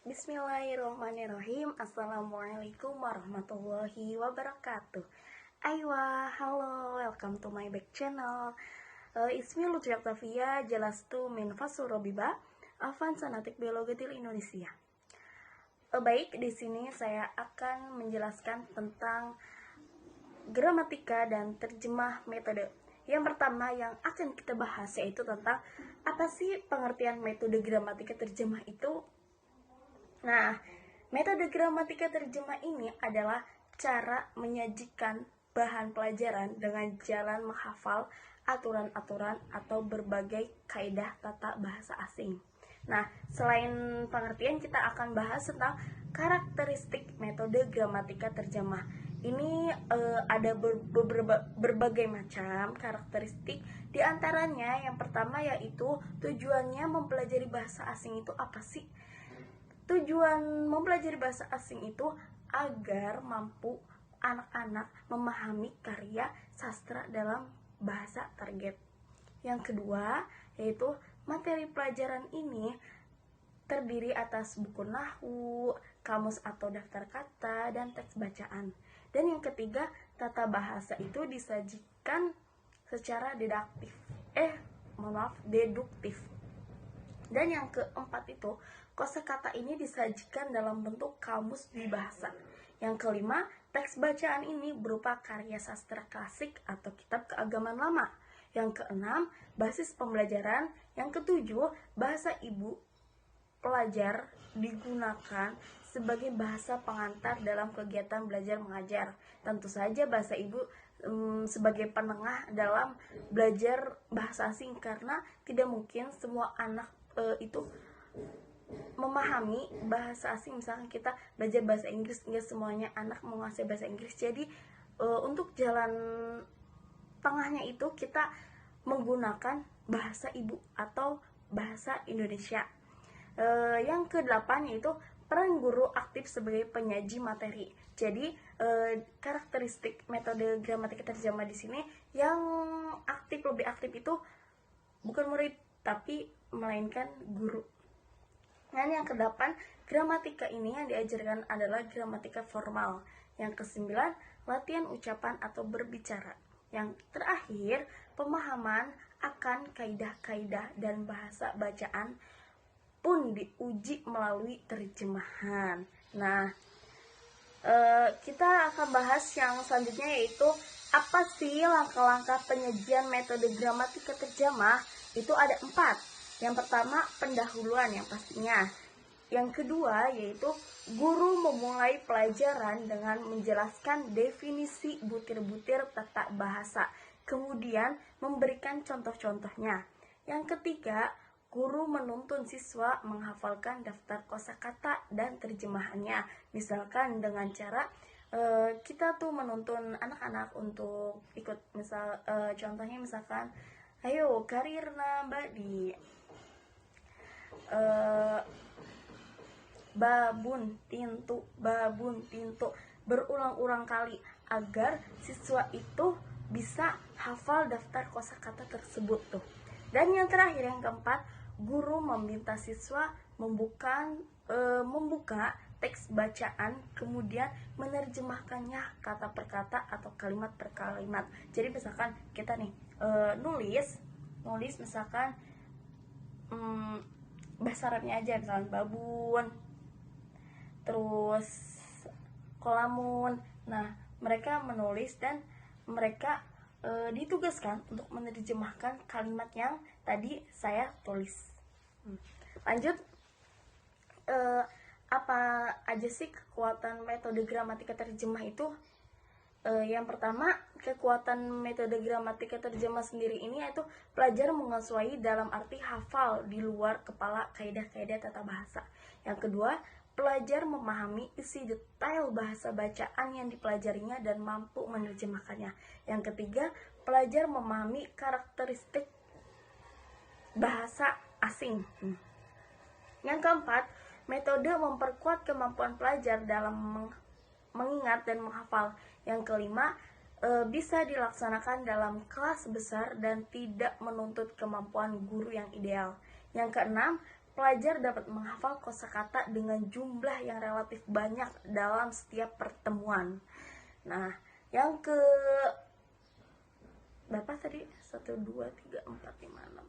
Bismillahirrahmanirrahim. Assalamualaikum warahmatullahi wabarakatuh. Aywa, halo, welcome to my back channel. Ismi Lutfi Oktavia, jelastu min fasur robiba, Afan Sanatik Biologi Indonesia. Baik, di sini saya akan menjelaskan tentang gramatika dan terjemah metode. Yang pertama yang akan kita bahas yaitu tentang apa sih pengertian metode gramatika terjemah itu. Nah, metode gramatika terjemah ini adalah cara menyajikan bahan pelajaran dengan jalan menghafal aturan-aturan atau berbagai kaidah tata bahasa asing. Nah, selain pengertian, kita akan bahas tentang karakteristik metode gramatika terjemah. Ini ada berbagai macam karakteristik. Di antaranya, yang pertama yaitu tujuannya mempelajari bahasa asing itu apa sih? Tujuan mempelajari bahasa asing itu agar mampu anak-anak memahami karya sastra dalam bahasa target. Yang kedua, yaitu materi pelajaran ini terdiri atas buku nahwu, kamus atau daftar kata, dan teks bacaan. Dan yang ketiga, tata bahasa itu disajikan secara deduktif. Dan yang keempat itu, kosakata ini disajikan dalam bentuk kamus bahasa. Yang kelima, teks bacaan ini berupa karya sastra klasik atau kitab keagamaan lama. Yang keenam, basis pembelajaran. Yang ketujuh, bahasa ibu pelajar digunakan sebagai bahasa pengantar dalam kegiatan belajar mengajar. Tentu saja bahasa ibu sebagai penengah dalam belajar bahasa asing, karena tidak mungkin semua anak itu memahami bahasa asing. Misalkan kita belajar bahasa Inggris, nggak semuanya anak menguasai bahasa Inggris. Jadi untuk jalan tengahnya itu kita menggunakan bahasa ibu atau bahasa Indonesia. Yang ke-8 yaitu peran guru aktif sebagai penyaji materi. Jadi karakteristik metode gramatika terjemah di sini yang lebih aktif itu bukan murid tapi melainkan guru. Dan yang ke-8, gramatika ini yang diajarkan adalah gramatika formal. Yang ke-9, latihan ucapan atau berbicara. Yang terakhir, pemahaman akan kaidah-kaidah dan bahasa bacaan pun diuji melalui terjemahan. Nah, kita akan bahas yang selanjutnya yaitu apa sih langkah-langkah penyajian metode gramatika terjemah. Itu ada 4. Yang pertama, pendahuluan yang pastinya. Yang kedua, yaitu guru memulai pelajaran dengan menjelaskan definisi butir-butir tata bahasa, kemudian memberikan contoh-contohnya. Yang ketiga, guru menuntun siswa menghafalkan daftar kosakata dan terjemahannya. Misalkan dengan cara kita tuh menuntun anak-anak untuk ikut, contohnya misalkan, ayo karirna badi babun tintu berulang-ulang kali agar siswa itu bisa hafal daftar kosakata tersebut tuh. Dan yang terakhir, yang keempat, guru meminta siswa membuka teks bacaan, kemudian menerjemahkannya kata per kata atau kalimat per kalimat. Jadi misalkan kita nih nulis misalkan bahasa Arabnya aja, misalkan babun, terus kolamun. Nah, mereka menulis dan mereka ditugaskan untuk menerjemahkan kalimat yang tadi saya tulis. Lanjut, apa aja sih kekuatan metode gramatika terjemah itu? Yang pertama, kekuatan metode gramatika terjemah sendiri ini yaitu pelajar menguasai dalam arti hafal di luar kepala kaidah-kaidah tata bahasa. Yang kedua, pelajar memahami isi detail bahasa bacaan yang dipelajarinya dan mampu menerjemahkannya. Yang ketiga, pelajar memahami karakteristik bahasa asing. Yang keempat, metode memperkuat kemampuan pelajar dalam mengingat dan menghafal. Yang kelima, bisa dilaksanakan dalam kelas besar dan tidak menuntut kemampuan guru yang ideal. Yang keenam, pelajar dapat menghafal kosakata dengan jumlah yang relatif banyak dalam setiap pertemuan. Nah, yang ke berapa tadi? 1, 2, 3, 4, 5, 6,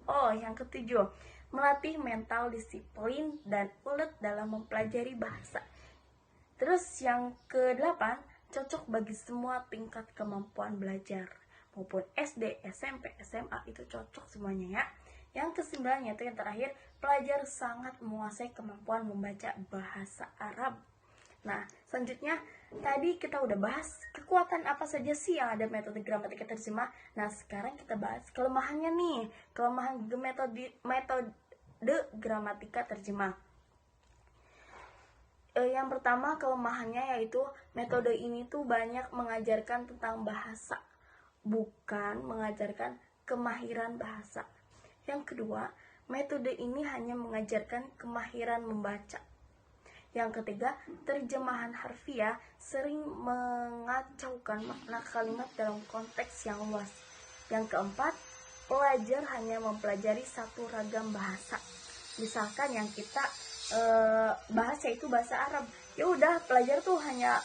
7. Oh, yang ketujuh, melatih mental disiplin dan ulet dalam mempelajari bahasa. Terus yang ke-8, cocok bagi semua tingkat kemampuan belajar, maupun SD, SMP, SMA, itu cocok semuanya ya. Yang ke-9 yaitu yang terakhir, pelajar sangat menguasai kemampuan membaca bahasa Arab. Nah, selanjutnya tadi kita udah bahas kekuatan apa saja sih yang ada metode gramatika terjemah. Nah, sekarang kita bahas kelemahannya nih, kelemahan metode gramatika terjemah. Yang pertama kelemahannya yaitu metode ini tuh banyak mengajarkan tentang bahasa, bukan mengajarkan kemahiran bahasa. Yang kedua, metode ini hanya mengajarkan kemahiran membaca. Yang ketiga, terjemahan harfiah sering mengacaukan makna kalimat dalam konteks yang luas. Yang keempat, pelajar hanya mempelajari satu ragam bahasa. Misalkan yang kita bahas yaitu bahasa Arab, ya udah pelajar tuh hanya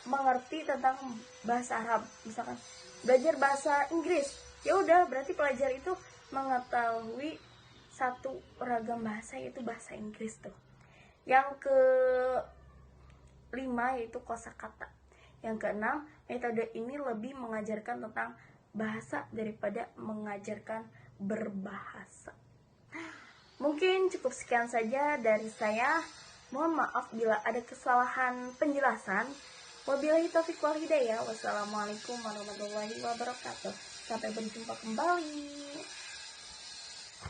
mengerti tentang bahasa Arab. Misalkan belajar bahasa Inggris, ya udah berarti pelajar itu mengetahui satu ragam bahasa yaitu bahasa Inggris tuh. Yang ke-5 yaitu kosakata. Yang ke-6, metode ini lebih mengajarkan tentang bahasa daripada mengajarkan berbahasa. Mungkin cukup sekian saja dari saya. Mohon maaf bila ada kesalahan penjelasan. Wabillahi taufiq wal hidayah. Wassalamualaikum warahmatullahi wabarakatuh. Sampai berjumpa kembali.